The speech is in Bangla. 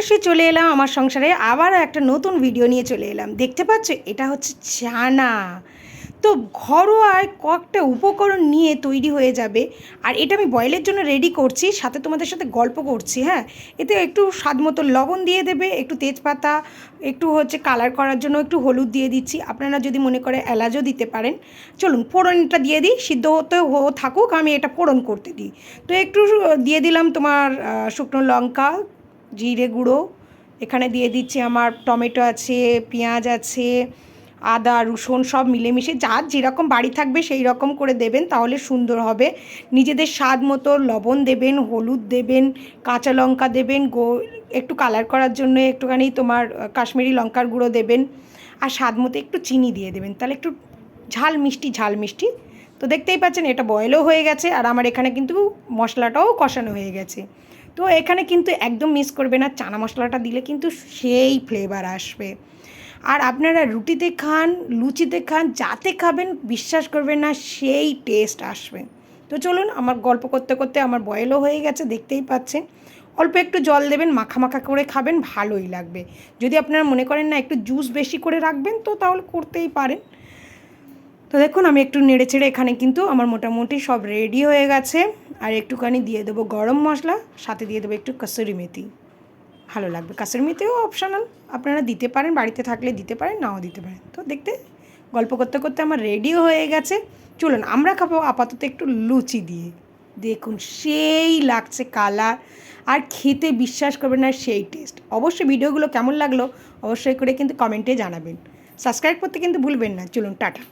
মানুষই চলে এলাম আমার সংসারে আবার একটা নতুন ভিডিও নিয়ে চলে এলাম। দেখতে পাচ্ছ এটা হচ্ছে চানা। তো ঘরোয়া কয়েকটা উপকরণ নিয়ে তৈরি হয়ে যাবে। আর এটা আমি বয়েলের জন্য রেডি করছি, সাথে তোমাদের সাথে গল্প করছি। হ্যাঁ, এতে একটু স্বাদ মতো লবণ দিয়ে দেবে, একটু তেজপাতা, একটু হচ্ছে কালার করার জন্য একটু হলুদ দিয়ে দিচ্ছি। আপনারা যদি মনে করে এলাচও দিতে পারেন। চলুন ফোড়নটা দিয়ে দিই, সিদ্ধ হতে থাকুক, আমি এটা ফোড়ন করতে দিই। তো একটু দিয়ে দিলাম তোমার শুকনো লঙ্কা, জিরে গুঁড়ো, এখানে দিয়ে দিচ্ছি আমার টমেটো আছে, পেঁয়াজ আছে, আদা রসুন সব মিলেমিশে যার যেরকম বাড়ি থাকবে সেই রকম করে দেবেন, তাহলে সুন্দর হবে। নিজেদের স্বাদ মতো লবণ দেবেন, হলুদ দেবেন, কাঁচা লঙ্কা দেবেন, একটু কালার করার জন্য একটুখানি তোমার কাশ্মীরি লঙ্কার গুঁড়ো দেবেন, আর স্বাদ মতো একটু চিনি দিয়ে দেবেন, তাহলে একটু ঝাল মিষ্টি। তো দেখতেই পাচ্ছেন এটা বয়েলও হয়ে গেছে, আর আমার এখানে কিন্তু মশলাটাও কষানো হয়ে গেছে। তো এখানে কিন্তু একদম মিস করবে না, চানা মশলাটা দিলে কিন্তু সেই ফ্লেভার আসবে। আর আপনারা রুটিতে খান, লুচিতে খান, যাতে খাবেন বিশ্বাস করবেন না সেই টেস্ট আসবে। তো চলুন, আমার গল্প করতে করতে আমার বয়েলও হয়ে গেছে, দেখতেই পাচ্ছেন। অল্প একটু জল দেবেন, মাখা করে খাবেন, ভালোই লাগবে। যদি আপনারা মনে করেন না একটু জুস বেশি করে রাখবেন, তো তাহলে করতেই পারেন। তো দেখুন আমি একটু নেড়ে চেড়ে এখানে কিন্তু আমার মোটামুটি সব রেডি হয়ে গেছে। আর একটুখানি দিয়ে দেবো গরম মশলা, সাথে দিয়ে দেবো একটু কসুরি মেথি। ভালো লাগবে, কাসুরি মেথিও অপশনাল, আপনারা দিতে পারেন, বাড়িতে থাকলে দিতে পারেন, নাও দিতে পারেন। তো দেখতে গল্প করতে করতে আমার রেডিও হয়ে গেছে। চলুন আমরা খাবো আপাতত একটু লুচি দিয়ে। দেখুন সেই লাগছে কালার, আর খেতে বিশ্বাস করবেন না সেই টেস্ট। অবশ্যই ভিডিওগুলো কেমন লাগলো অবশ্যই করে কিন্তু কমেন্টে জানাবেন। সাবস্ক্রাইব করতে কিন্তু ভুলবেন না। চলুন টাটা।